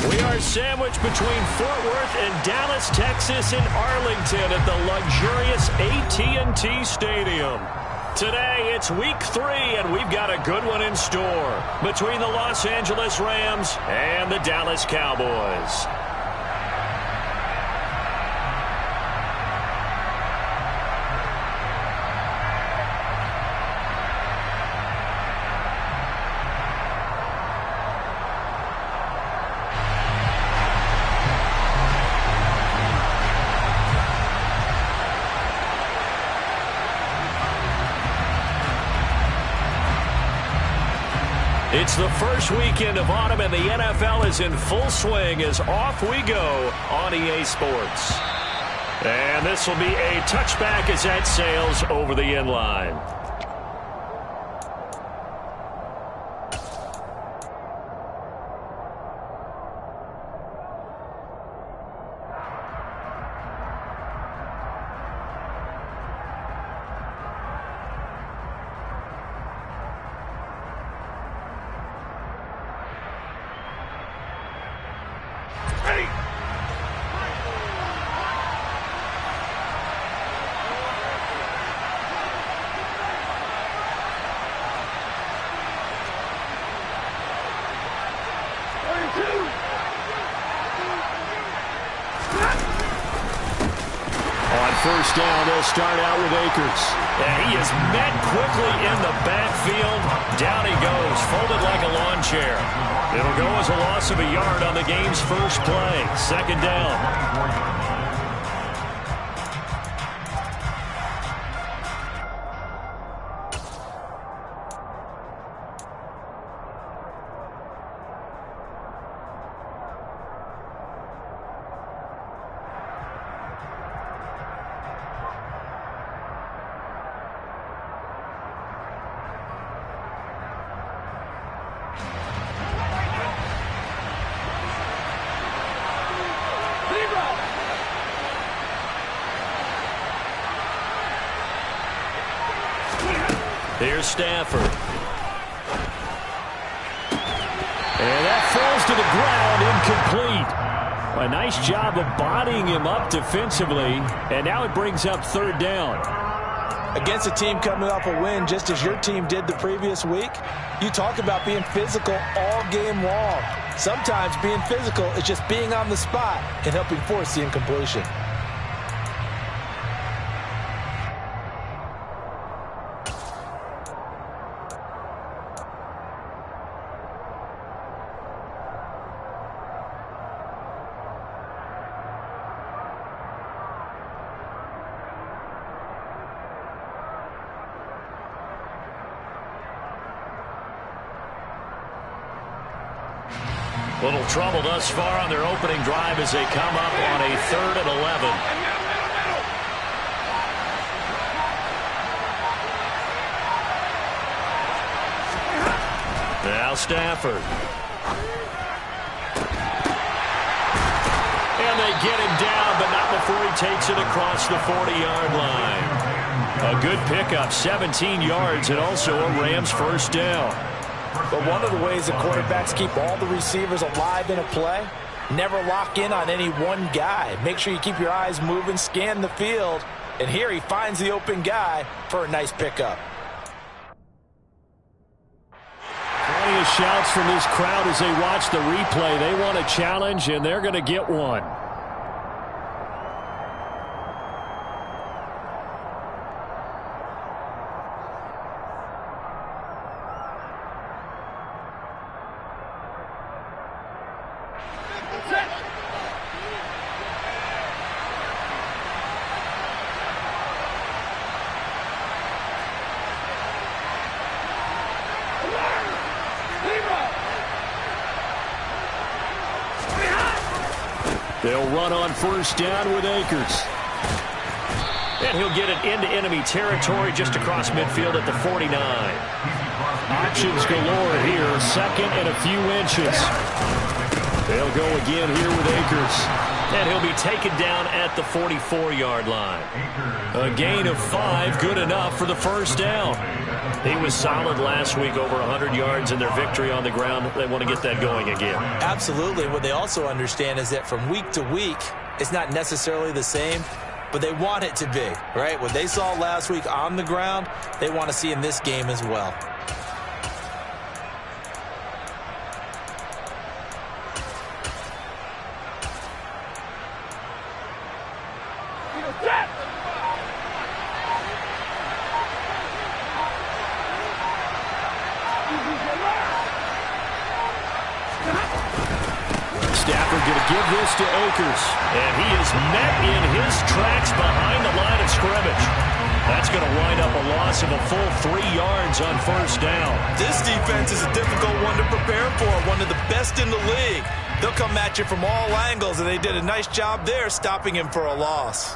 We are sandwiched between Fort Worth and Dallas, Texas, and Arlington at the luxurious AT&T Stadium. Today, it's week 3, and we've got a good one in store between the Los Angeles Rams and the Dallas Cowboys. It's the first weekend of autumn, and the NFL is in full swing as off we go on EA Sports. And this will be a touchback as that sails over the end line. First down, they'll start out with Akers. And he is met quickly in the backfield. Down he goes, folded like a lawn chair. It'll go as a loss of a yard on the game's first play. Second down. Here's Stafford. And that falls to the ground, incomplete. A nice job of bodying him up defensively, and now it brings up third down. Against a team coming off a win, just as your team did the previous week, you talk about being physical all game long. Sometimes being physical is just being on the spot and helping force the incompletion. Little trouble thus far on their opening drive as they come up on a 3rd and 11. Now Stafford. And they get him down, but not before he takes it across the 40-yard line. A good pickup, 17 yards, and also a Rams first down. But one of the ways that quarterbacks keep all the receivers alive in a play, never lock in on any one guy. Make sure you keep your eyes moving, scan the field, and here he finds the open guy for a nice pickup. Plenty of shouts from this crowd as they watch the replay. They want a challenge, and they're going to get one. They'll run on first down with Akers. And he'll get it into enemy territory just across midfield at the 49. Options galore here. Second and a few inches. They'll go again here with Akers. And he'll be taken down at the 44-yard line. A gain of 5, good enough for the first down. He was solid last week, over 100 yards in their victory on the ground. They want to get that going again. Absolutely. What they also understand is that from week to week, it's not necessarily the same, but they want it to be, right? What they saw last week on the ground, they want to see in this game as well. Stafford going to give this to Akers. And he is met in his tracks behind the line of scrimmage. That's going to wind up a loss of a full 3 yards on first down. This defense is a difficult one to prepare for, one of the best in the league. They'll come at you from all angles, and they did a nice job there stopping him for a loss.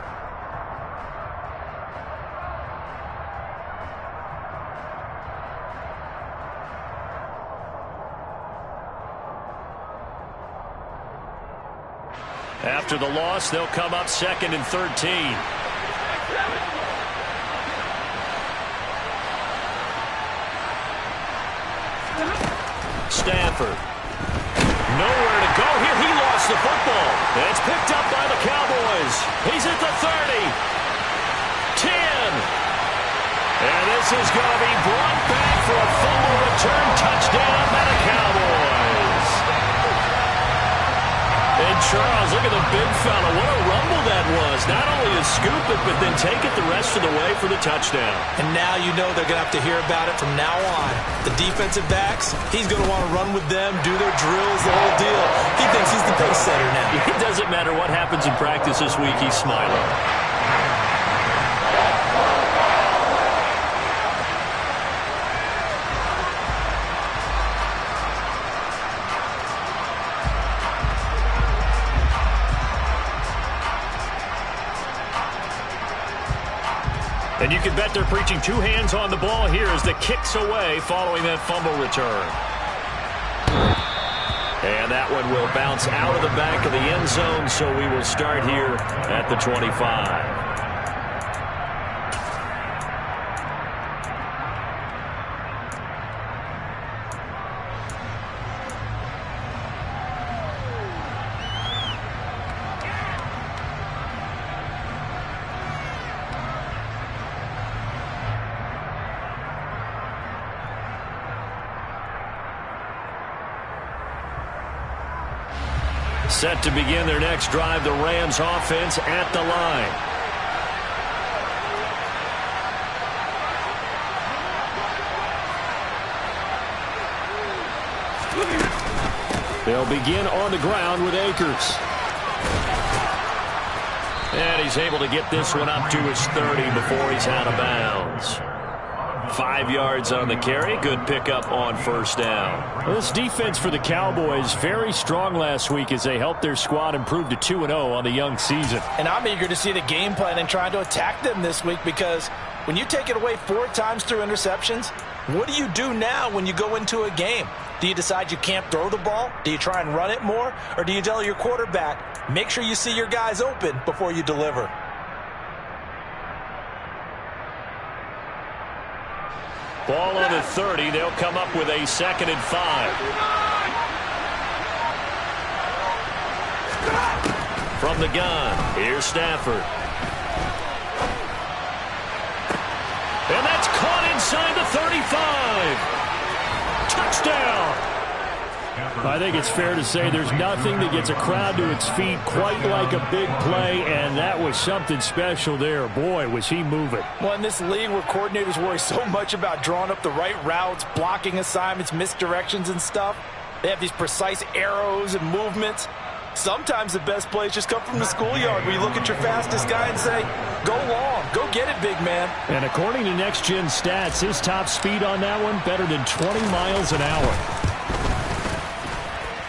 After the loss, they'll come up 2nd and 13. Stafford. Nowhere to go here. He lost the football. And it's picked up by the Cowboys. He's at the 30. 10. And this is going to be brought back for a fumble return touchdown by the Cowboys. And Charles, look at the big fella. What a rumble that was. Not only to scoop it, but then take it the rest of the way for the touchdown. And now you know they're going to have to hear about it from now on. The defensive backs, he's going to want to run with them, do their drills, the whole deal. He thinks he's the pace setter now. It doesn't matter what happens in practice this week. He's smiling. And you can bet they're preaching 2 hands on the ball here as the kick's away following that fumble return. And that one will bounce out of the back of the end zone, so we will start here at the 25. Set to begin their next drive, the Rams offense at the line. They'll begin on the ground with Akers. And he's able to get this one up to his 30 before he's out of bounds. 5 yards on the carry. Good pickup on first down. Well, this defense for the Cowboys very strong last week as they helped their squad improve to 2-0 on the young season. And I'm eager to see the game plan and trying to attack them this week, because when you take it away 4 times through interceptions, what do you do now when you go into a game? Do you decide you can't throw the ball? Do you try and run it more? Or do you tell your quarterback, make sure you see your guys open before you deliver? Ball on the 30. They'll come up with a 2nd and 5. From the gun, here's Stafford. And that's caught inside the 35. Touchdown. I think it's fair to say there's nothing that gets a crowd to its feet quite like a big play, and that was something special there. Boy, was he moving. Well, in this league where coordinators worry so much about drawing up the right routes, blocking assignments, misdirections and stuff, they have these precise arrows and movements. Sometimes the best plays just come from the schoolyard, where you look at your fastest guy and say, go long, go get it, big man. And according to Next Gen Stats, his top speed on that one, better than 20 miles an hour.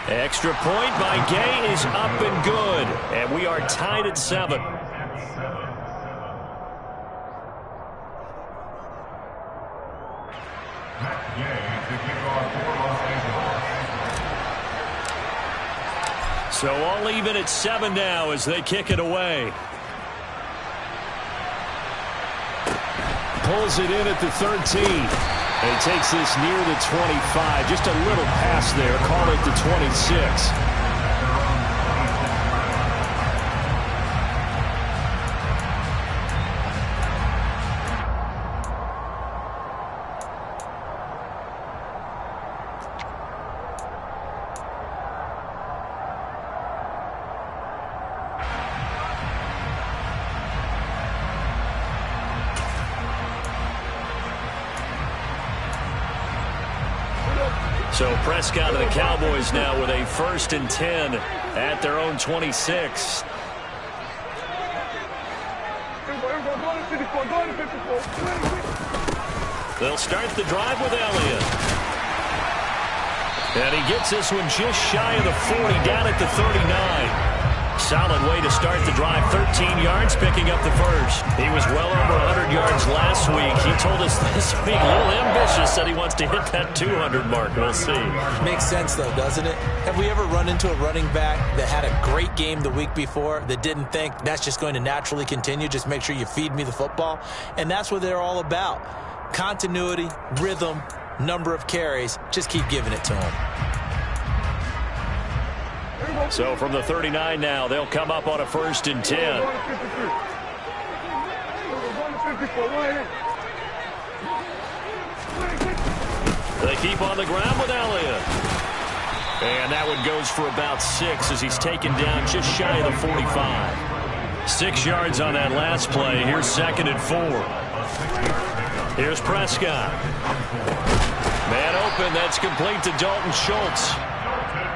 Extra point by Gay is up and good. And we are tied at 7. So all even at 7 now as they kick it away. Pulls it in at the 13. And he takes this near the 25. Just a little pass there. Call it the 26. So Prescott and the Cowboys now with a 1st and 10 at their own 26. They'll start the drive with Elliott. And he gets this one just shy of the 40, down at the 39. Solid way to start the drive. 13 yards, picking up the first. He was well over 100 yards last week. He told us this week, a little ambitious, that he wants to hit that 200 mark. We'll see. Makes sense, though, doesn't it? Have we ever run into a running back that had a great game the week before that didn't think that's just going to naturally continue? Just make sure you feed me the football. And that's what they're all about. Continuity, rhythm, number of carries. Just keep giving it to him. So from the 39 now, they'll come up on a 1st and 10. They keep on the ground with Elliott. And that one goes for about 6 as he's taken down just shy of the 45. 6 yards on that last play. Here's 2nd and 4. Here's Prescott. Man open. That's complete to Dalton Schultz.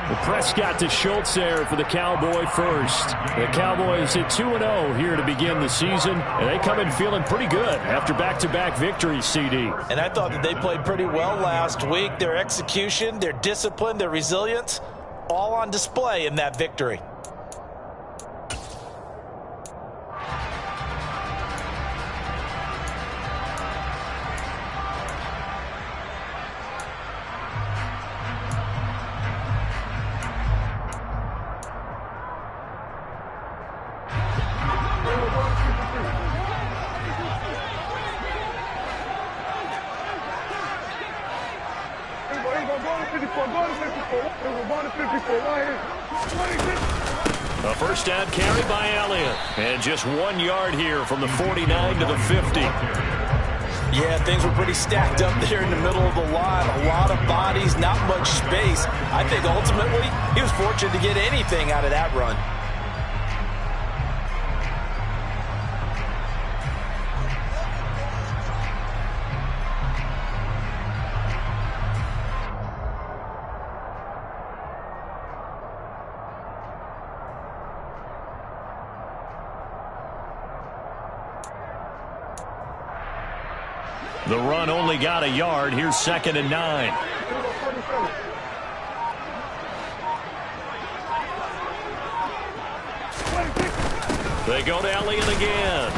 Well, Prescott to Schultz there for the Cowboy first. The Cowboys hit 2-0 here to begin the season, and they come in feeling pretty good after back-to-back victories, CD. And I thought that they played pretty well last week. Their execution, their discipline, their resilience, all on display in that victory. A first down carry by Elliott. And just 1 yard here from the 49 to the 50. Yeah, things were pretty stacked up there in the middle of the line. A lot of bodies, not much space. I think ultimately he was fortunate to get anything out of that run. The run only got a yard. Here's 2nd and 9. They go to Elliott again.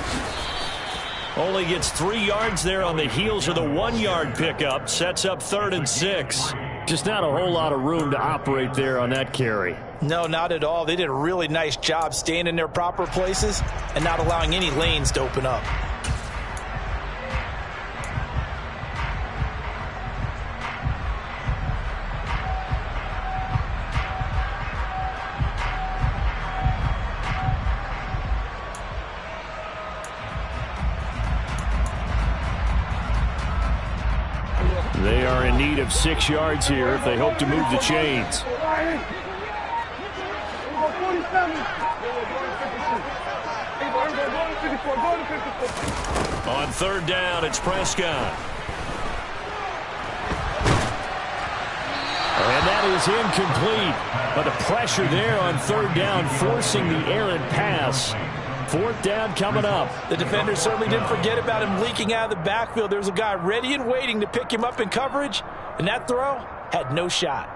Only gets 3 yards there on the heels of the 1 yard pickup. Sets up 3rd and 6. Just not a whole lot of room to operate there on that carry. No, not at all. They did a really nice job staying in their proper places and not allowing any lanes to open up. They are in need of 6 yards here if they hope to move the chains. On 3rd down, it's Prescott. And that is incomplete. But the pressure there on 3rd down, forcing the errant pass. 4th down coming up. The defender certainly didn't forget about him leaking out of the backfield. There's a guy ready and waiting to pick him up in coverage, and that throw had no shot.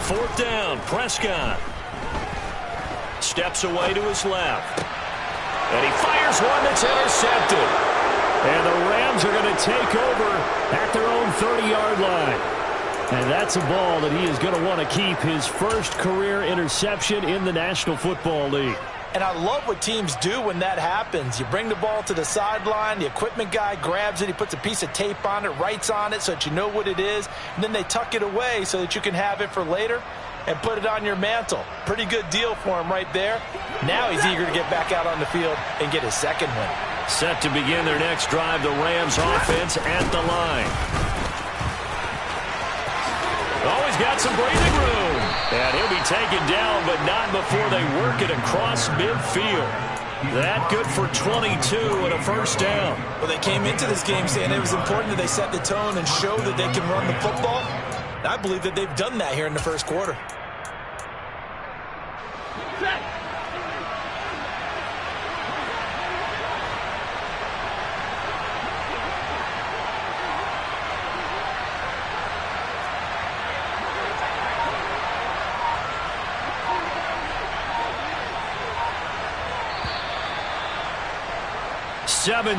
4th down, Prescott. Steps away to his left. And he fires one that's intercepted. And the Rams are going to take over at their own 30-yard line. And that's a ball that he is going to want to keep, his first career interception in the National Football League. And I love what teams do when that happens. You bring the ball to the sideline, the equipment guy grabs it, he puts a piece of tape on it, writes on it so that you know what it is, and then they tuck it away so that you can have it for later and put it on your mantle. Pretty good deal for him right there. Now he's eager to get back out on the field and get his second win. Set to begin their next drive, the Rams offense at the line. Always got some breathing room. And he'll be taken down, but not before they work it across midfield. That good for 22 and a first down. Well, they came into this game saying it was important that they set the tone and show that they can run the football. I believe that they've done that here in the first quarter.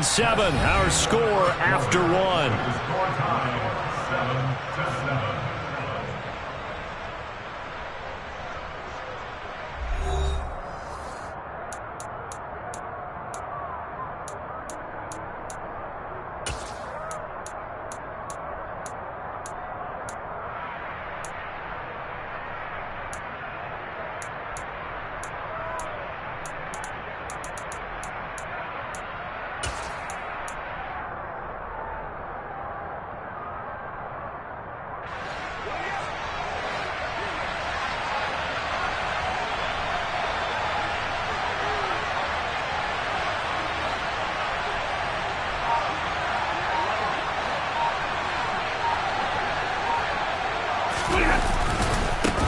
Seven, our score after one.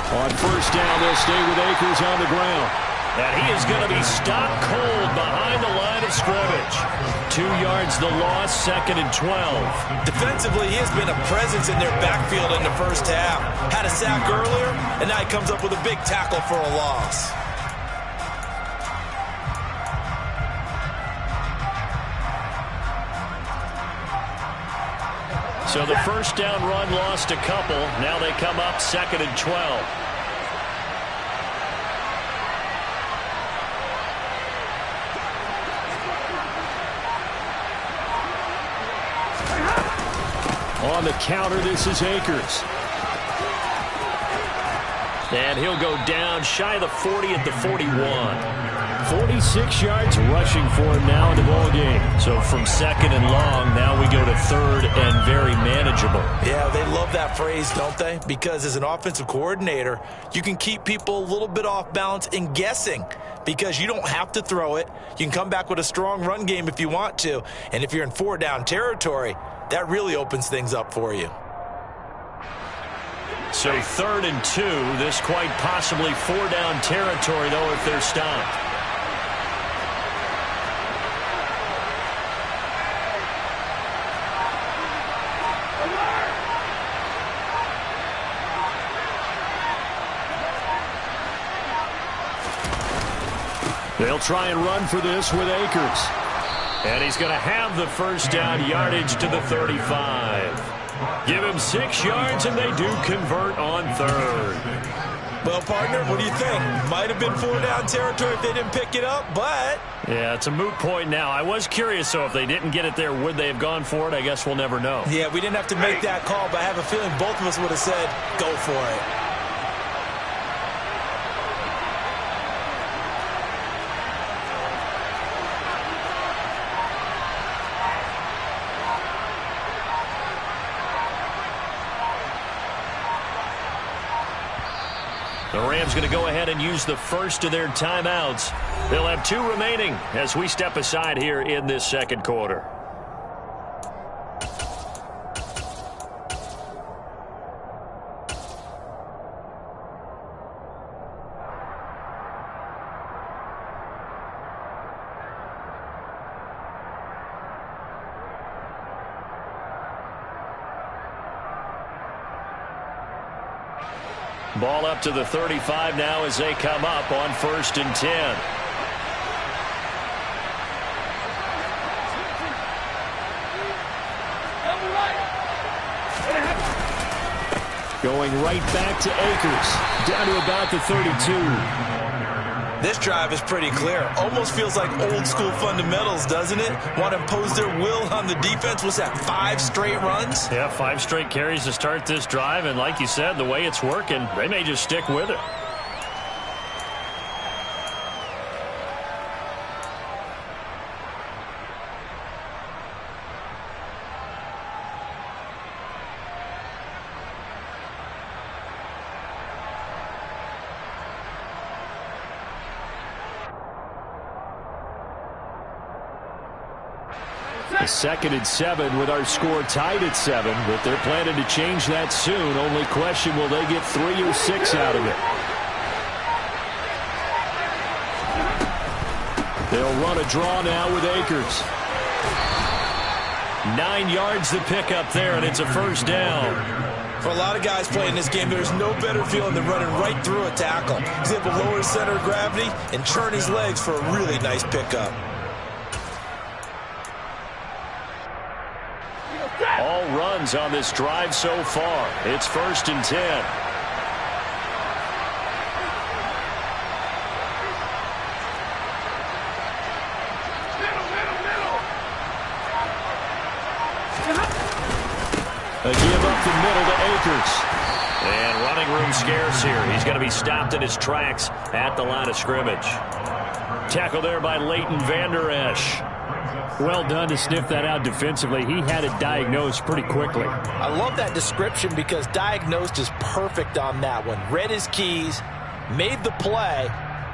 On first down, they'll stay with Akers on the ground. And he is going to be stopped cold behind the line of scrimmage. 2 yards the loss, 2nd and 12. Defensively, he has been a presence in their backfield in the first half. Had a sack earlier, and now he comes up with a big tackle for a loss. So the first down run lost a couple. Now they come up 2nd and 12. On the counter, this is Akers. And he'll go down shy of the 40 at the 41. 46 yards rushing for him now in the ball game. So from 2nd and long, now we go to 3rd and very manageable. Yeah, they love that phrase, don't they? Because as an offensive coordinator, you can keep people a little bit off balance and guessing because you don't have to throw it. You can come back with a strong run game if you want to. And if you're in 4-down territory, that really opens things up for you. So 3rd and 2, this quite possibly 4-down territory, though, if they're stopped. They'll try and run for this with Akers. And he's going to have the first down yardage to the 35. Give him 6 yards, and they do convert on 3rd. Well, partner, what do you think? Might have been 4-down territory if they didn't pick it up, but... Yeah, it's a moot point now. I was curious, so if they didn't get it there, would they have gone for it? I guess we'll never know. Yeah, we didn't have to make that call, but I have a feeling both of us would have said, go for it. The Rams going to go ahead and use the first of their timeouts. They'll have 2 remaining as we step aside here in this second quarter. Ball up to the 35 now as they come up on 1st and 10. Going right back to Akers, down to about the 32. This drive is pretty clear. Almost feels like old school fundamentals, doesn't it? Want to impose their will on the defense. Was that 5 straight runs? Yeah, 5 straight carries to start this drive. And like you said, the way it's working, they may just stick with it. Second and 7 with our score tied at 7, but they're planning to change that soon. Only question, will they get 3 or 6 out of it? They'll run a draw now with Akers. 9 yards the pickup there, and it's a 1st down. For a lot of guys playing this game, there's no better feeling than running right through a tackle. He's able to lower his center of gravity and churn his legs for a really nice pickup. All runs on this drive so far. It's 1st and 10. A give up the middle to Akers. And running room scarce here. He's going to be stopped in his tracks at the line of scrimmage. Tackle there by Leighton Vander Esch. Well done to sniff that out defensively. He had it diagnosed pretty quickly. I love that description because diagnosed is perfect on that one. Read his keys, made the play,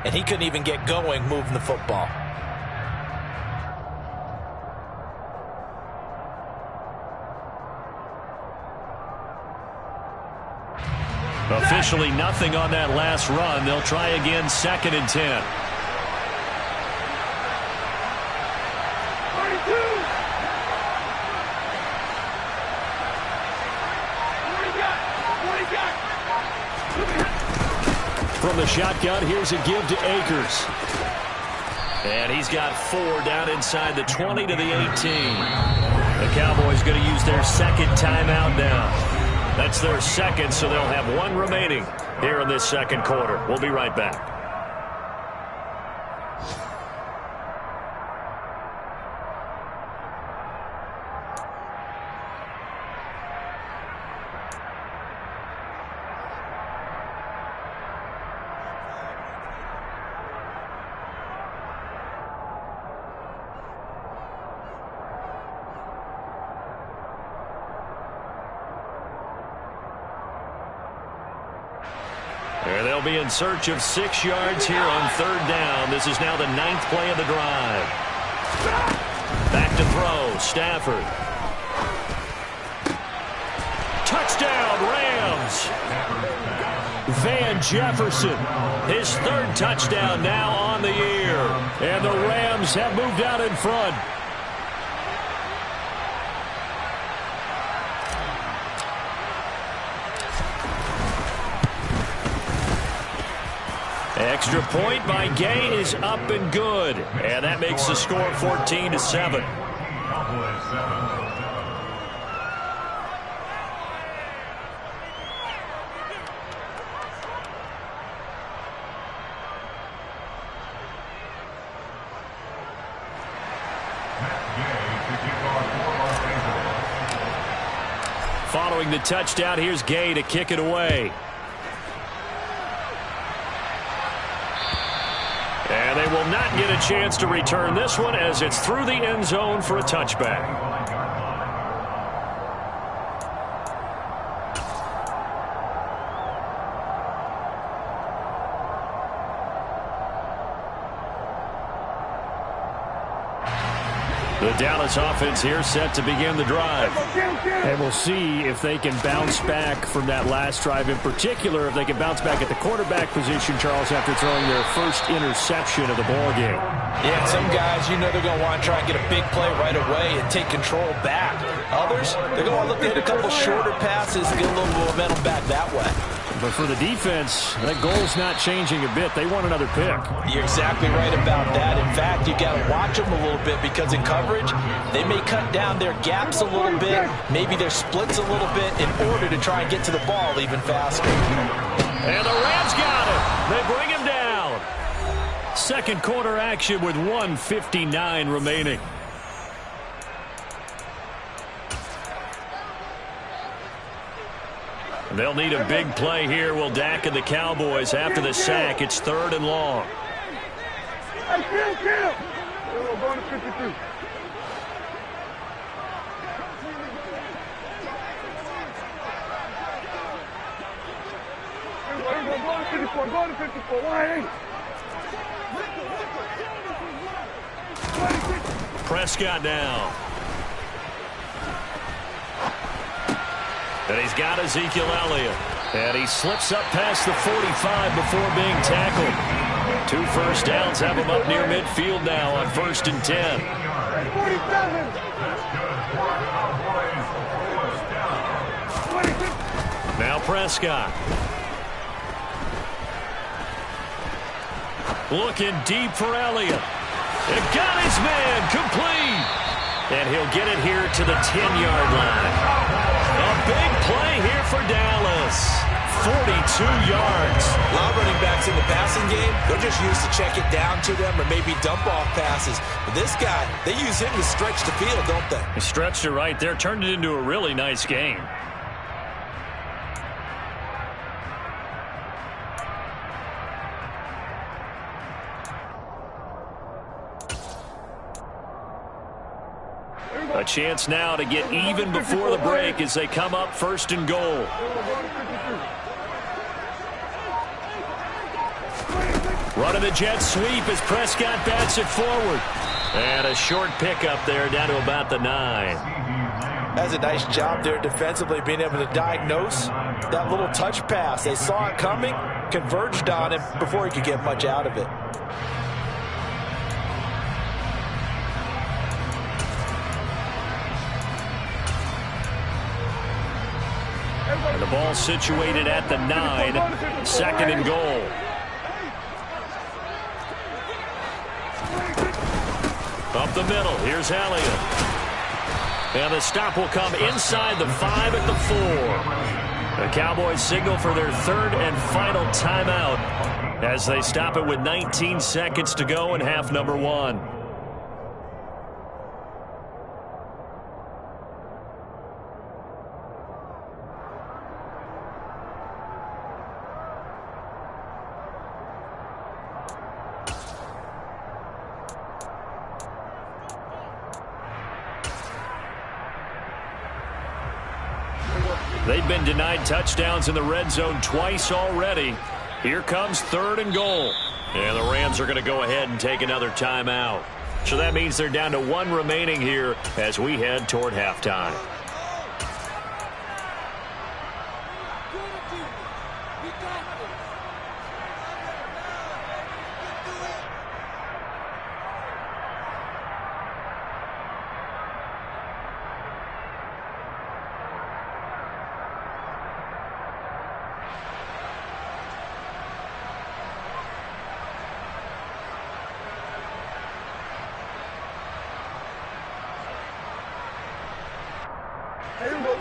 and he couldn't even get going moving the football. Officially nothing on that last run. They'll try again 2nd and 10. From the shotgun, here's a give to Akers. And he's got 4 down inside the 20 to the 18. The Cowboys going to use their 2nd timeout now. That's their 2nd, so they'll have 1 remaining here in this 2nd quarter. We'll be right back. They'll be in search of 6 yards here on 3rd down. This is now the 9th play of the drive. Back to throw, Stafford. Touchdown, Rams. Van Jefferson, his 3rd touchdown now on the year. And the Rams have moved out in front. Extra point by Gay is up and good. And that makes the score 14-7. Following the touchdown, here's Gay to kick it away. And they will not get a chance to return this one as it's through the end zone for a touchback. The Dallas offense here set to begin the drive. And we'll see if they can bounce back from that last drive. In particular, if they can bounce back at the quarterback position, Charles, after throwing their first interception of the ballgame. Yeah, some guys, you know they're going to want to try and get a big play right away and take control back. Others, they're going to look to hit a couple shorter passes and get a little momentum back that way. but for the defense, that goal's not changing a bit. They want another pick. You're exactly right about that. In fact, you got to watch them a little bit because in coverage, they may cut down their gaps a little bit, maybe their splits a little bit in order to try and get to the ball even faster. And the Rams got it. They bring him down. Second quarter action with 1:59 remaining. They'll need a big play here, will Dak and the Cowboys. After the sack, it's 3rd and long. Going to 52. Go to 54. Why? Prescott now. And he's got Ezekiel Elliott. And he slips up past the 45 before being tackled. 2 first downs have him up near midfield now on 1st and 10. 47. Now Prescott. Looking deep for Elliott. It got his man complete. And he'll get it here to the 10-yard line. A big play here for Dallas. 42 yards. A lot of running backs in the passing game, they're just used to check it down to them or maybe dump off passes. But this guy, they use him to stretch the field, don't they? He stretched it right there, turned it into a really nice game. A chance now to get even before the break as they come up 1st and goal. Running the jet sweep as Prescott bats it forward. And a short pickup there down to about the 9. That's a nice job there defensively, being able to diagnose that little touch pass. They saw it coming, converged on him before he could get much out of it. And the ball situated at the 9, 2nd and goal. Up the middle, here's Elliott. And the stop will come inside the 5 at the 4. The Cowboys signal for their 3rd and final timeout as they stop it with 19 seconds to go in half number 1. They've been denied touchdowns in the red zone twice already. Here comes 3rd and goal. And the Rams are going to go ahead and take another timeout. So that means they're down to 1 remaining here as we head toward halftime.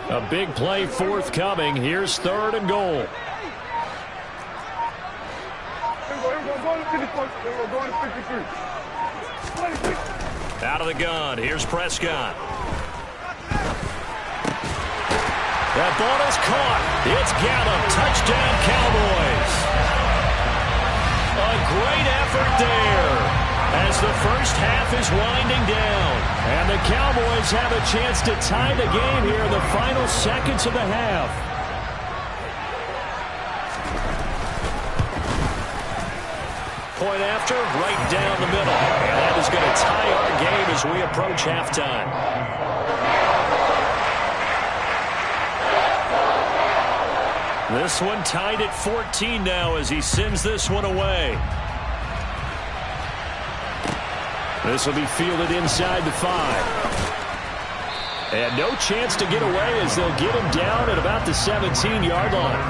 A big play forthcoming. Here's 3rd and goal. Out of the gun. Here's Prescott. That ball is caught. It's Gallup. Touchdown, Cowboys. A great effort there as the first half is winding down. And the Cowboys have a chance to tie the game here in the final seconds of the half. Point after, right down the middle. And that is going to tie our game as we approach halftime. This one tied at 14 now as he sends this one away. This will be fielded inside the 5. And no chance to get away as they'll get him down at about the 17-yard line.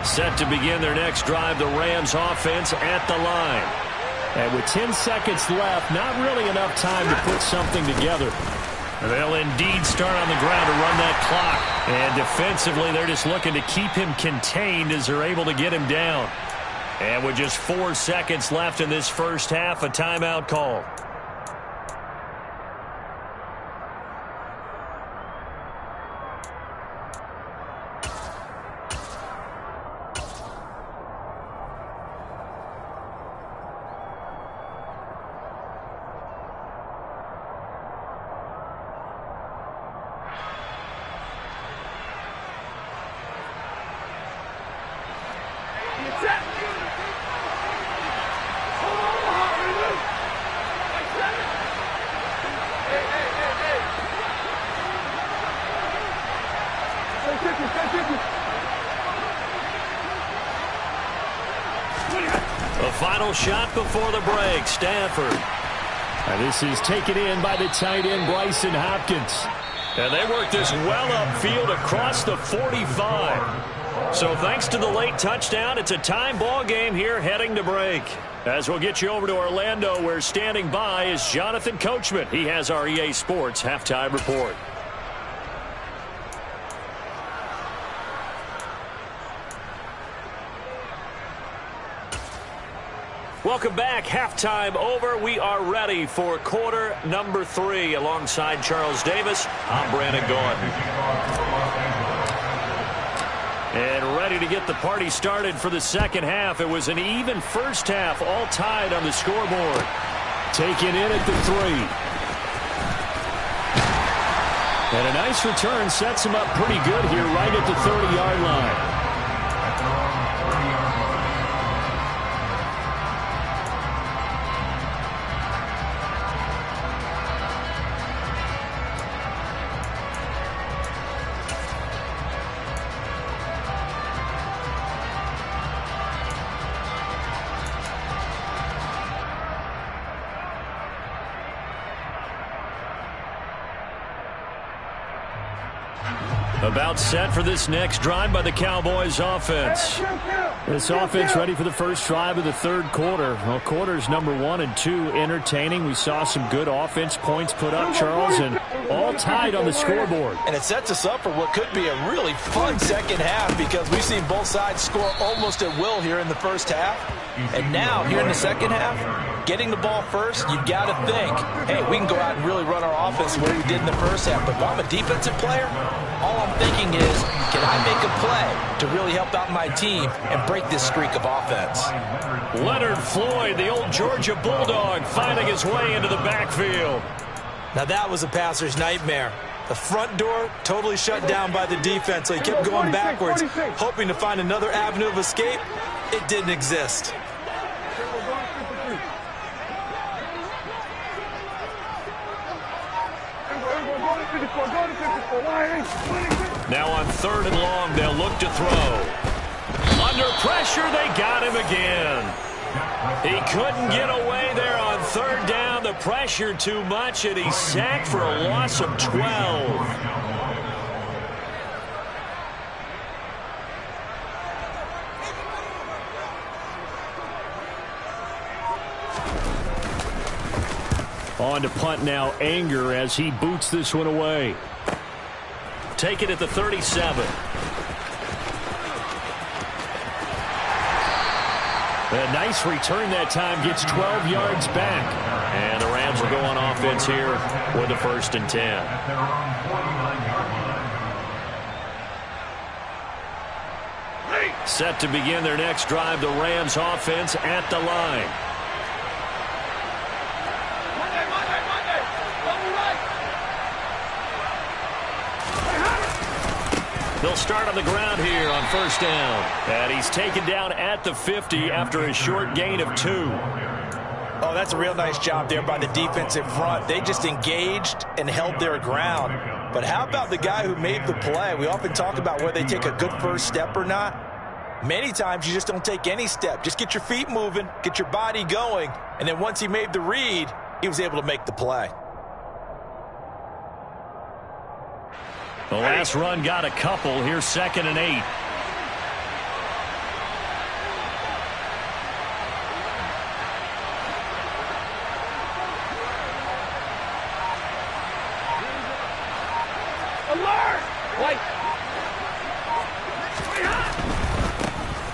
Set to begin their next drive, the Rams offense at the line. And with 10 seconds left, not really enough time to put something together. They'll indeed start on the ground to run that clock. And defensively, they're just looking to keep him contained as they're able to get him down. And with just 4 seconds left in this first half, a timeout call. The final shot before the break, Stanford. And this is taken in by the tight end, Bryson Hopkins. And they work this well upfield across the 45. So thanks to the late touchdown, it's a time ball game here heading to break. As we'll get you over to Orlando, where standing by is Jonathan Coachman. He has our EA Sports halftime report. Welcome back. Halftime over. We are ready for quarter number 3. Alongside Charles Davis, I'm Brandon Gordon. And ready to get the party started for the second half. It was an even first half, all tied on the scoreboard. Taken in at the 3. And a nice return sets him up pretty good here right at the 30-yard line. About set for this next drive by the Cowboys offense. This offense ready for the first drive of the third quarter. Well, quarters number 1 and 2 entertaining. We saw some good offense points put up, Charles, and all tied on the scoreboard. And it sets us up for what could be a really fun second half, because we've seen both sides score almost at will here in the first half. And now, here in the second half, getting the ball first, you've got to think, hey, we can go out and really run our offense the way we did in the first half. But if I'm a defensive player, all I'm thinking is, can I make a play to really help out my team and break this streak of offense? Leonard Floyd, the old Georgia Bulldog, finding his way into the backfield. Now that was a passer's nightmare. The front door totally shut down by the defense, so he kept going backwards, hoping to find another avenue of escape. It didn't exist. Now on 3rd and long, they'll look to throw. Under pressure, they got him again. He couldn't get away there on 3rd down. The pressure too much, and he's sacked for a loss of 12. On to punt now, Anger, as he boots this one away. Take it at the 37. A nice return that time, gets 12 yards back. And the Rams will go on offense here with the 1st and 10. Set to begin their next drive, the Rams offense at the line. They'll start on the ground here on 1st down. And he's taken down at the 50 after a short gain of 2. Oh, that's a real nice job there by the defensive front. They just engaged and held their ground. But how about the guy who made the play? We often talk about whether they take a good first step or not. Many times you just don't take any step. Just get your feet moving, get your body going, and then once he made the read, he was able to make the play. The last run got a couple. Here's 2nd and 8.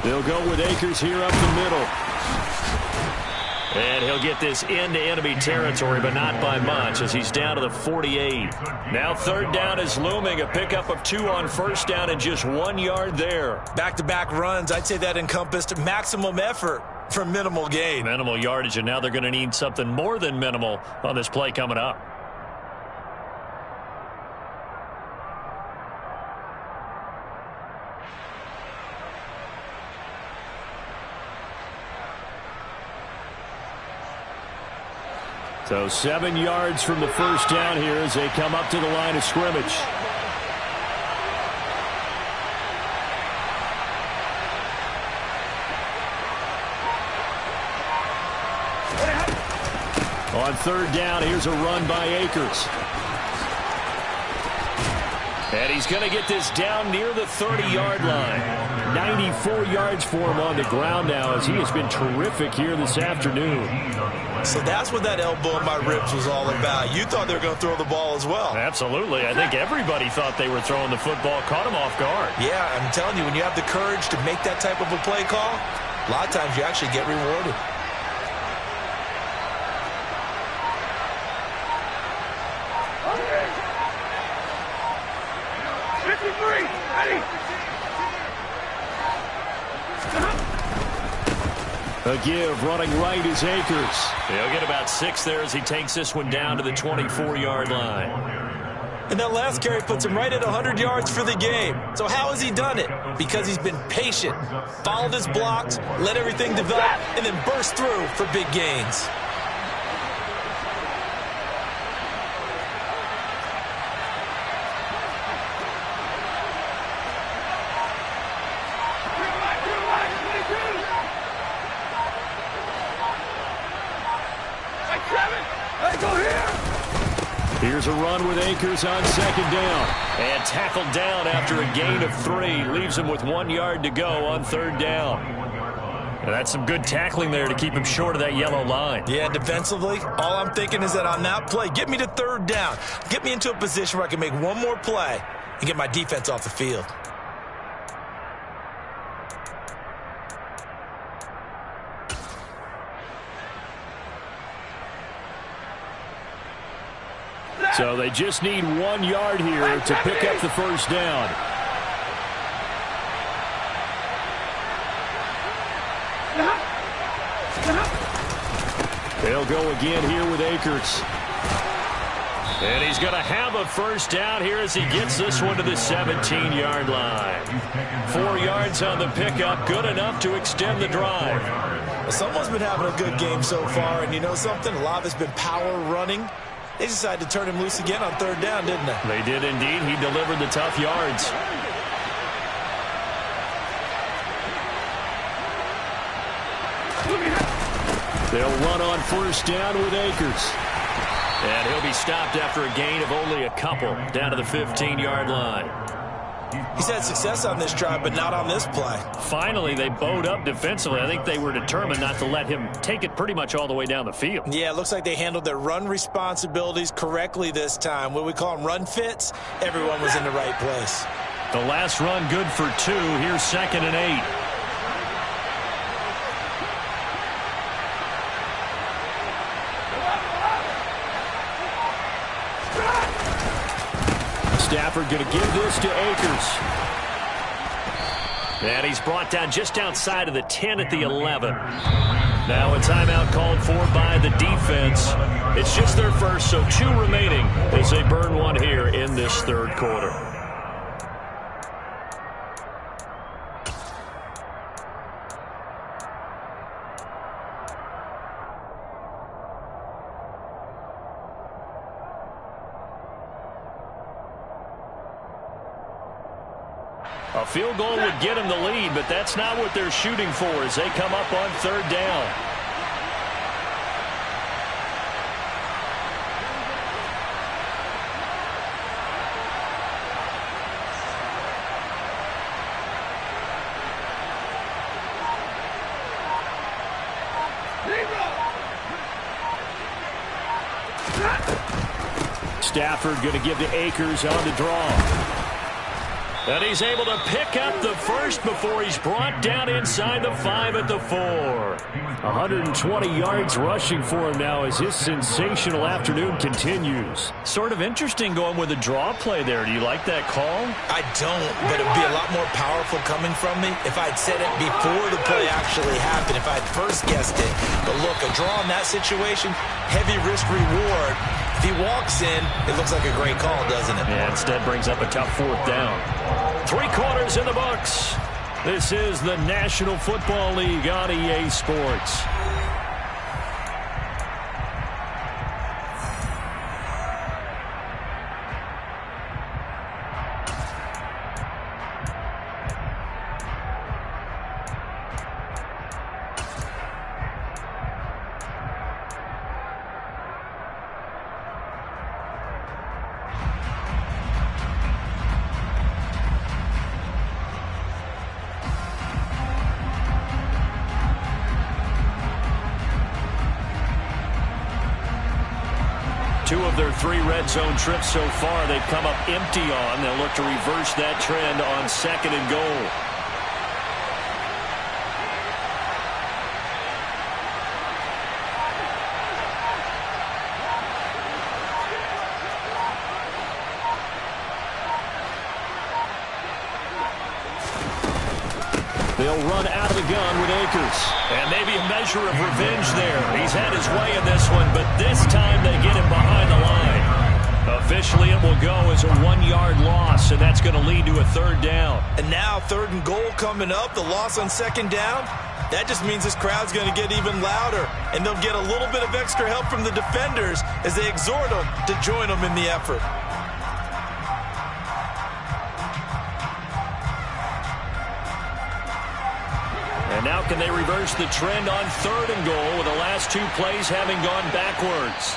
They'll go with Akers here up the middle. And he'll get this into enemy territory, but not by much, as he's down to the 48. Now third down is looming. A pickup of 2 on first down and just 1 yard there. Back-to-back runs, I'd say that encompassed maximum effort for minimal gain. Minimal yardage, and now they're going to need something more than minimal on this play coming up. So 7 yards from the first down here as they come up to the line of scrimmage. On third down, here's a run by Akers. And he's going to get this down near the 30-yard line. 94 yards for him on the ground now, as he has been terrific here this afternoon. So that's what that elbow in my ribs was all about. You thought they were going to throw the ball as well. Absolutely. I think everybody thought they were throwing the football, caught him off guard. Yeah, I'm telling you, when you have the courage to make that type of a play call, a lot of times you actually get rewarded. A give, running right is Akers. He'll get about 6 there as he takes this one down to the 24-yard line. And that last carry puts him right at 100 yards for the game. So how has he done it? Because he's been patient, followed his blocks, let everything develop, and then burst through for big gains. Here's a run with Akers on second down. And tackled down after a gain of 3. Leaves him with 1 yard to go on third down. And that's some good tackling there to keep him short of that yellow line. Yeah, defensively, all I'm thinking is that on that play, get me to third down. Get me into a position where I can make one more play and get my defense off the field. So they just need 1 yard here to pick up the first down. They'll go again here with Akers. And he's going to have a first down here as he gets this one to the 17-yard line. 4 yards on the pickup, good enough to extend the drive. Well, someone's been having a good game so far, and you know something? A lot of it's been power running. They decided to turn him loose again on third down, didn't they? They did indeed. He delivered the tough yards. They'll run on first down with Akers. And he'll be stopped after a gain of only a couple, down to the 15-yard line. He's had success on this drive, but not on this play. Finally, they bowed up defensively. I think they were determined not to let him take it pretty much all the way down the field. Yeah, it looks like they handled their run responsibilities correctly this time. What we call them run fits, everyone was in the right place. The last run good for 2. Here's 2nd and 8. Stafford going to give this to Akers. And he's brought down just outside of the 10 at the 11. Now a timeout called for by the defense. It's just their first, so 2 remaining as they burn 1 here in this third quarter. A field goal would get him the lead, but that's not what they're shooting for as they come up on third down. Stafford going to give to Akers on the draw. And he's able to pick up the first before he's brought down inside the 5 at the 4. 120 yards rushing for him now as his sensational afternoon continues. Sort of interesting going with a draw play there. Do you like that call? I don't, but it would be a lot more powerful coming from me if I'd said it before the play actually happened, if I'd first guessed it. But look, a draw in that situation, heavy risk reward. If he walks in, it looks like a great call, doesn't it? Yeah, instead brings up a tough 4th down. 3 quarters in the books. This is the National Football League on EA Sports. Two of their 3 red zone trips so far, they've come up empty on. They'll look to reverse that trend on 2nd and goal. They'll run out of the gun with Akers. And maybe a measure of revenge there. He's had his way in this one, but this time they get him behind the line. Officially, it will go as a 1-yard loss, and that's going to lead to a 3rd down. And now 3rd and goal coming up, the loss on 2nd down. That just means this crowd's going to get even louder, and they'll get a little bit of extra help from the defenders as they exhort them to join them in the effort. And now can they reverse the trend on 3rd and goal with the last 2 plays having gone backwards?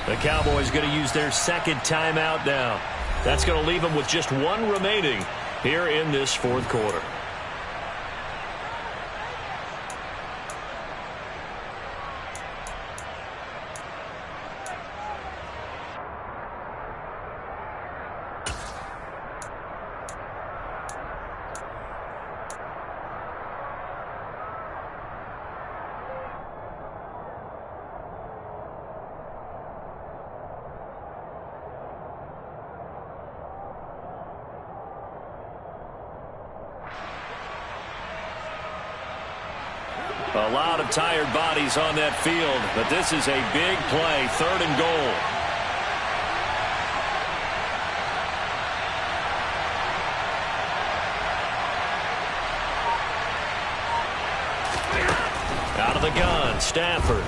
The Cowboys going to use their 2nd timeout now. That's going to leave them with just 1 remaining here in this 4th quarter. A lot of tired bodies on that field, but this is a big play, 3rd and goal. Out of the gun, Stafford.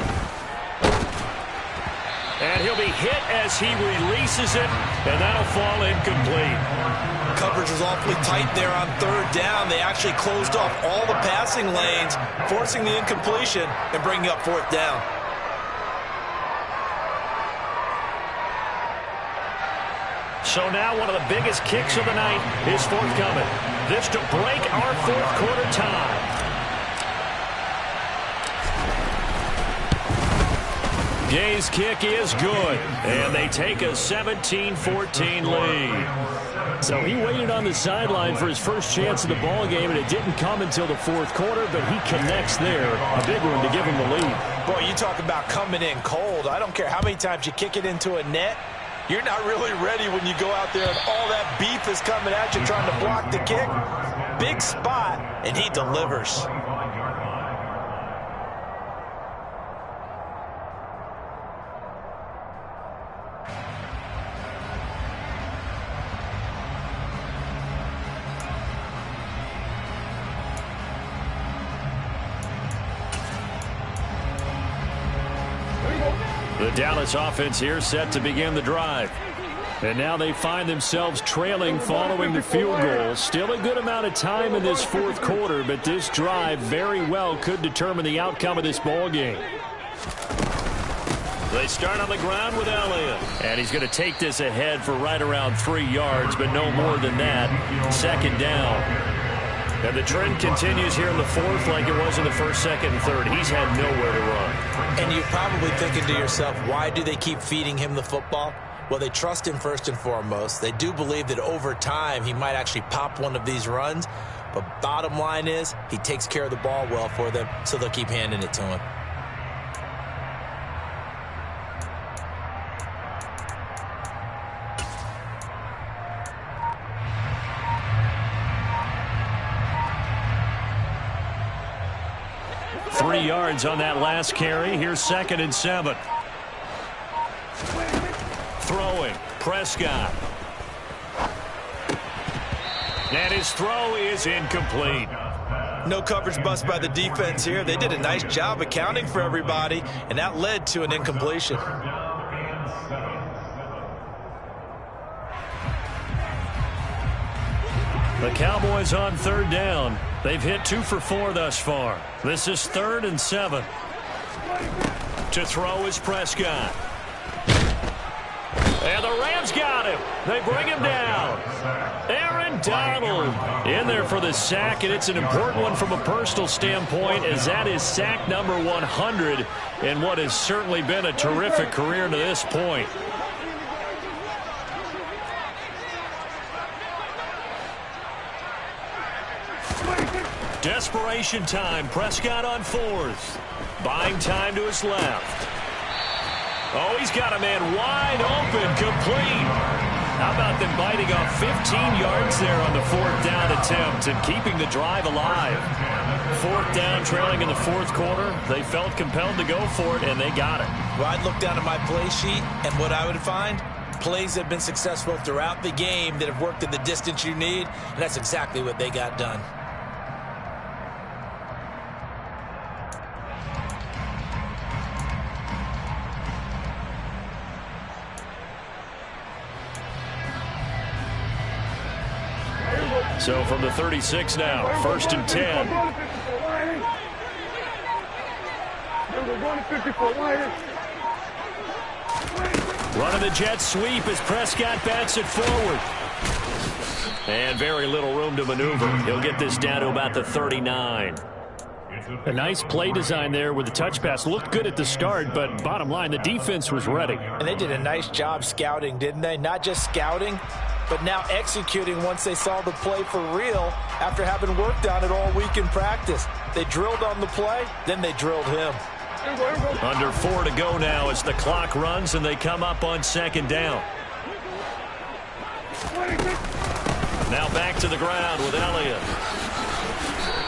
And he'll be hit as he releases it, and that'll fall incomplete. Coverage was awfully tight there on 3rd down. They actually closed off all the passing lanes, forcing the incompletion and bringing up 4th down. So now one of the biggest kicks of the night is forthcoming. This to break our 4th quarter tie. Gay's kick is good, and they take a 17-14 lead. So he waited on the sideline for his first chance of the ball game, and it didn't come until the 4th quarter, but he connects there. A big one to give him the lead. Boy, you talk about coming in cold. I don't care how many times you kick it into a net. You're not really ready when you go out there and all that beef is coming at you trying to block the kick. Big spot, and he delivers. The Dallas offense here set to begin the drive. And now they find themselves trailing following the field goal. Still a good amount of time in this 4th quarter, but this drive very well could determine the outcome of this ball game. They start on the ground with Elliott. And he's going to take this ahead for right around 3 yards, but no more than that. 2nd down. And the trend continues here in the 4th like it was in the 1st, 2nd, and 3rd. He's had nowhere to run. And you're probably thinking to yourself, why do they keep feeding him the football? Well, they trust him first and foremost. They do believe that over time he might actually pop one of these runs. But bottom line is he takes care of the ball well for them, so they'll keep handing it to him. Three yards on that last carry. Here's 2nd and 7. Throwing, Prescott. And his throw is incomplete. No coverage bust by the defense here. They did a nice job accounting for everybody, and that led to an incompletion. The Cowboys on 3rd down. They've hit 2 for 4 thus far. This is 3rd and 7. To throw is Prescott. And the Rams got him. They bring him down. Aaron Donald in there for the sack, and it's an important one from a personal standpoint, as that is sack number 100 in what has certainly been a terrific career to this point. Desperation time. Prescott on 4th. Buying time to his left. Oh, he's got a man wide open, complete. How about them biting off 15 yards there on the 4th down attempt and keeping the drive alive? 4th down, trailing in the 4th quarter. They felt compelled to go for it, and they got it. Well, I'd look down at my play sheet, and what I would find, plays that have been successful throughout the game that have worked in the distance you need, and that's exactly what they got done. So from the 36 now, 1st and 10. Running the jet sweep as Prescott bats it forward. And very little room to maneuver. He'll get this down to about the 39. A nice play design there with the touch pass. Looked good at the start, but bottom line, the defense was ready. And they did a nice job scouting, didn't they? Not just scouting, but now executing once they saw the play for real after having worked on it all week in practice. They drilled on the play, then they drilled him. Under 4 to go now as the clock runs and they come up on 2nd down. Now back to the ground with Elliott.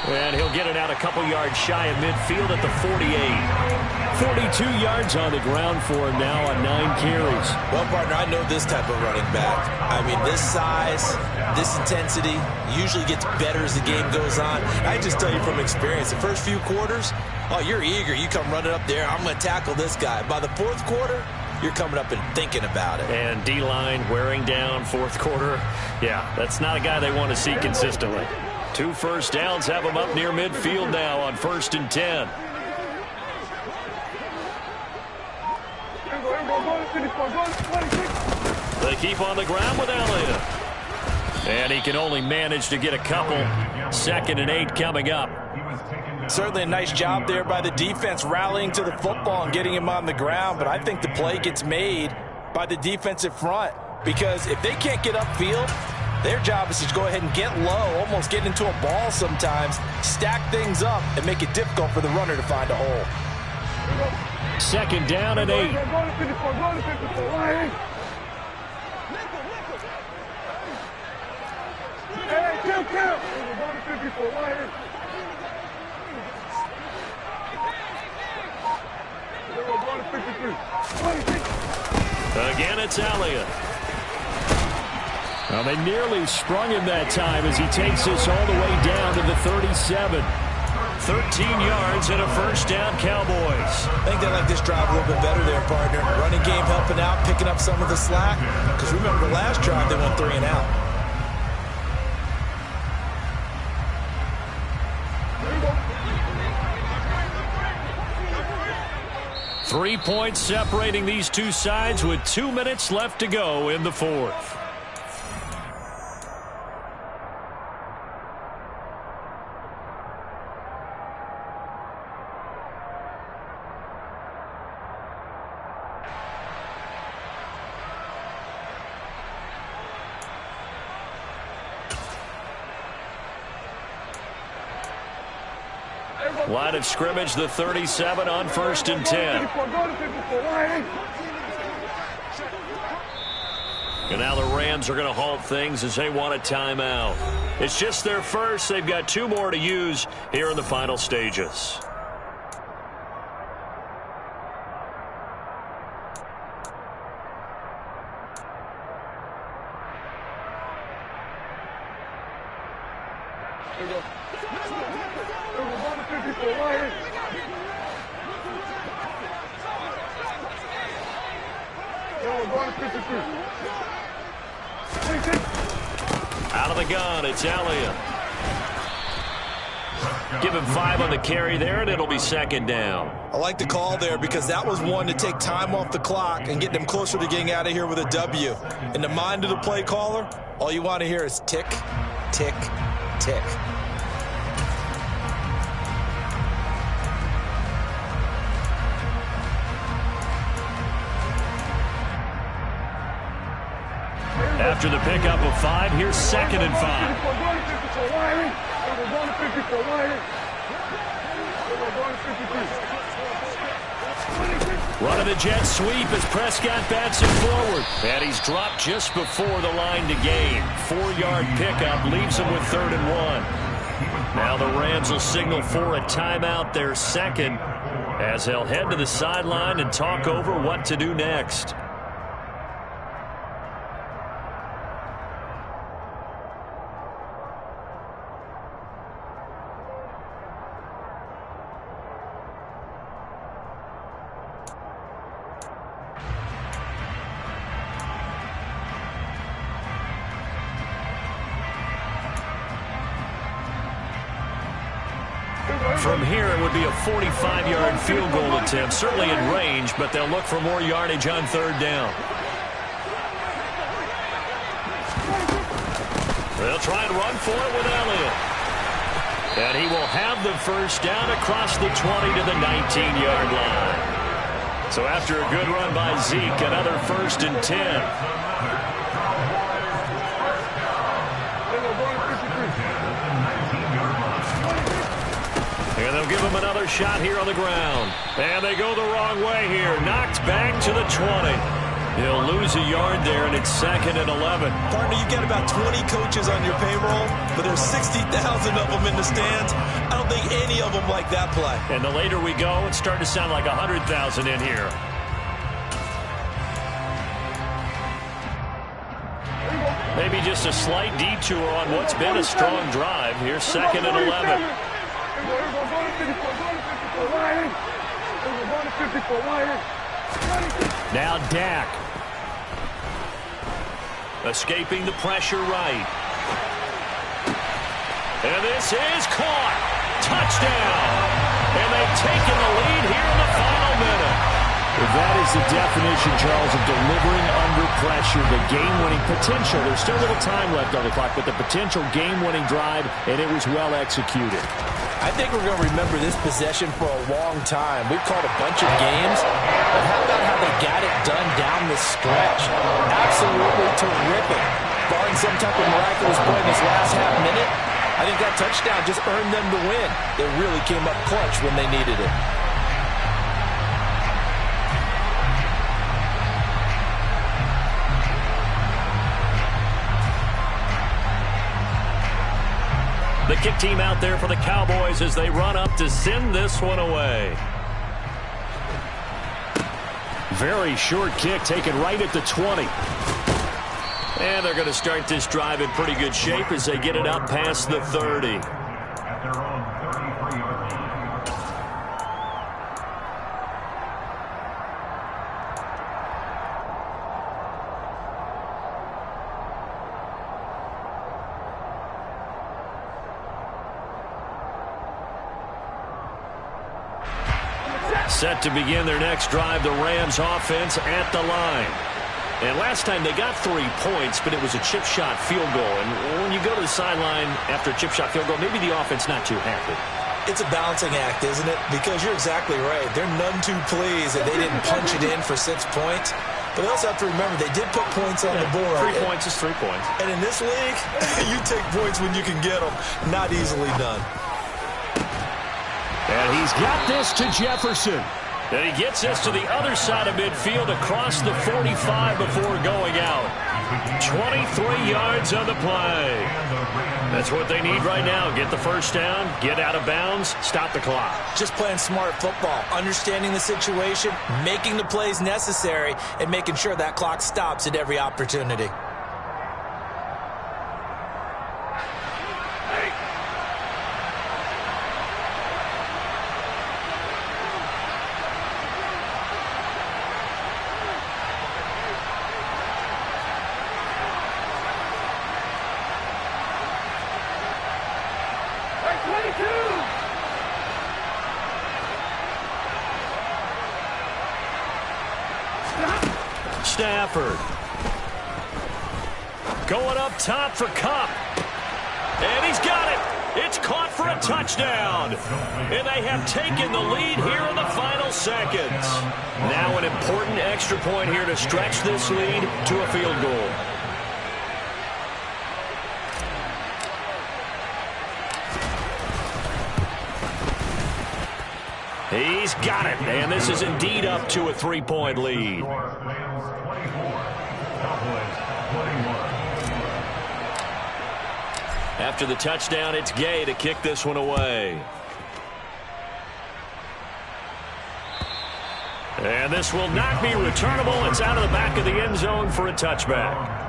And he'll get it out a couple yards shy of midfield at the 48. 42 yards on the ground for him now on 9 carries. Well, partner, I know this type of running back. I mean, this size, this intensity usually gets better as the game goes on. I just tell you from experience, the first few quarters, oh, you're eager. You come running up there, I'm going to tackle this guy. By the 4th quarter, you're coming up and thinking about it. And D-line wearing down 4th quarter. Yeah, that's not a guy they want to see consistently. 2 first downs have him up near midfield now on 1st and 10. They keep on the ground with Elliott. And he can only manage to get a couple. 2nd and 8 coming up. Certainly a nice job there by the defense rallying to the football and getting him on the ground. But I think the play gets made by the defensive front. Because if they can't get upfield, their job is to go ahead and get low, almost get into a ball sometimes, stack things up, and make it difficult for the runner to find a hole. 2nd down and 8. Again, it's Elliott. Well, they nearly sprung him that time as he takes this all the way down to the 37. 13 yards and a first down, Cowboys. I think they like this drive a little bit better there, partner. Running game helping out, picking up some of the slack. Because remember, the last drive, they went 3 and out. Three points separating these two sides with 2 minutes left to go in the 4th. Line of scrimmage, the 37 on 1st and 10. And now the Rams are going to halt things as they want a timeout. It's just their first. They've got 2 more to use here in the final stages. Out of the gun, it's Elliott. Give him 5 on the carry there, and it'll be 2nd down. I like the call there because that was one to take time off the clock and get them closer to getting out of here with a W. In the mind of the play caller, all you want to hear is tick, tick, tick. After the pickup of 5, here's 2nd and 5. Running the jet sweep as Prescott bats it forward. And he's dropped just before the line to gain. 4-yard pickup leaves him with 3rd and 1. Now the Rams will signal for a timeout, their 2nd, as they'll head to the sideline and talk over what to do next. From here, it would be a 45-yard field goal attempt, certainly in range, but they'll look for more yardage on 3rd down. They'll try and run for it with Elliott. And he will have the 1st down across the 20 to the 19-yard line. So after a good run by Zeke, another 1st and 10. And they'll give him another shot here on the ground. And they go the wrong way here. Knocked back to the 20. He'll lose a yard there, and it's 2nd and 11. Partner, you've got about 20 coaches on your payroll, but there's 60,000 of them in the stands. I don't think any of them like that play. And the later we go, it's starting to sound like 100,000 in here. Maybe just a slight detour on what's been a strong drive. Here's 2nd and 11. Now Dak. Escaping the pressure right. And this is caught. Touchdown. And they've taken the lead here in the final minute. That is the definition, Charles, of delivering under pressure. The game-winning potential. There's still a little time left on the clock, but the potential game-winning drive, and it was well executed. I think we're going to remember this possession for a long time. We've called a bunch of games, but how about how they got it done down the stretch? Absolutely terrific. Barring some type of miraculous play in this last half minute, I think that touchdown just earned them the win. They really came up clutch when they needed it. The kick team out there for the Cowboys as they run up to send this one away. Very short kick taken right at the 20. And they're going to start this drive in pretty good shape as they get it up past the 30. Set to begin their next drive, the Rams offense at the line. And last time they got 3 points, but it was a chip shot field goal. And when you go to the sideline after a chip shot field goal, maybe the offense not too happy. It's a balancing act, isn't it? Because you're exactly right. They're none too pleased that they didn't punch it in for 6 points. But they also have to remember they did put points on the board. 3 points is 3 points. And in this league, you take points when you can get them. Not easily done. And he's got this to Jefferson. And he gets this to the other side of midfield across the 45 before going out. 23 yards on the play. That's what they need right now. Get the first down, get out of bounds, stop the clock. Just playing smart football, understanding the situation, making the plays necessary, and making sure that clock stops at every opportunity. Stafford. Going up top for Kupp. And he's got it. It's caught for a touchdown. And they have taken the lead here in the final seconds. Now an important extra point here to stretch this lead to a field goal. He's got it. And this is indeed up to a 3-point lead. After the touchdown, it's Gay to kick this one away. And this will not be returnable. It's out of the back of the end zone for a touchback.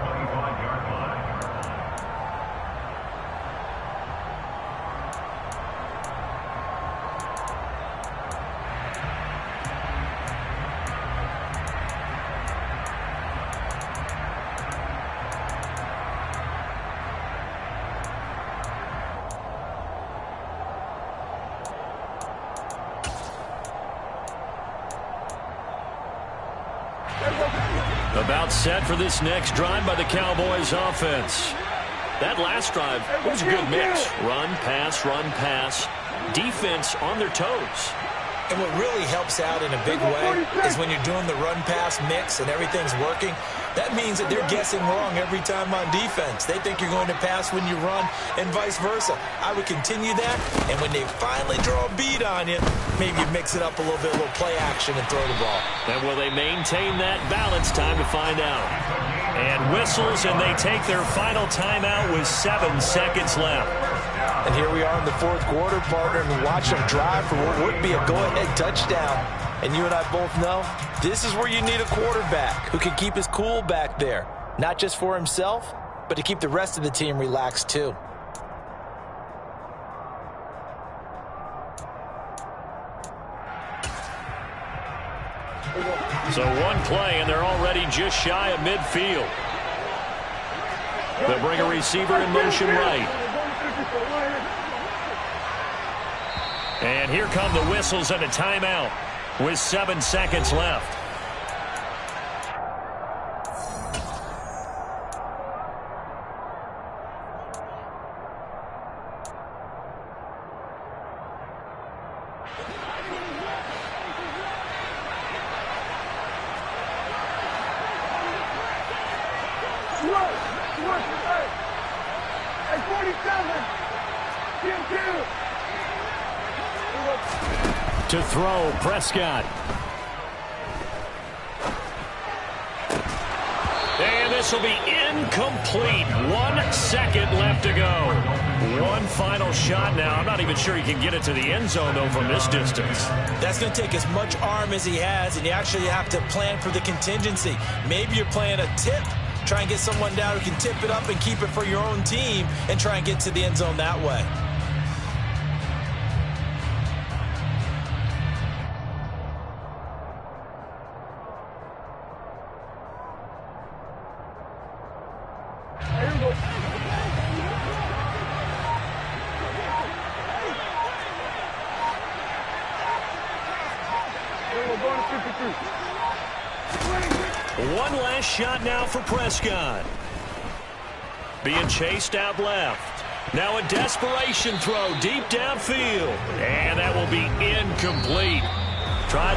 About set for this next drive by the Cowboys offense. That last drive was a good mix. Run, pass. Defense on their toes. And what really helps out in a big way is when you're doing the run-pass mix and everything's working, that means that they're guessing wrong every time on defense. They think you're going to pass when you run and vice versa. I would continue that, and when they finally draw a bead on you, maybe you mix it up a little bit, a little play action and throw the ball. And will they maintain that balance? Time to find out. And whistles, and they take their final timeout with 7 seconds left. And here we are in the fourth quarter, partner, and watch them drive for what would be a go-ahead touchdown. And you and I both know this is where you need a quarterback who can keep his cool back there, not just for himself, but to keep the rest of the team relaxed too. So one play, and they're already just shy of midfield. They'll bring a receiver in motion right. And here come the whistles and a timeout with 7 seconds left. To throw, Prescott. And this will be incomplete. 1 second left to go. One final shot now. I'm not even sure he can get it to the end zone, though, from this distance. That's going to take as much arm as he has, and you actually have to plan for the contingency. Maybe you're playing a tip. Try and get someone down who can tip it up and keep it for your own team and try and get to the end zone that way. One last shot now for Prescott. Being chased out left. Now a desperation throw deep downfield. And that will be incomplete. Try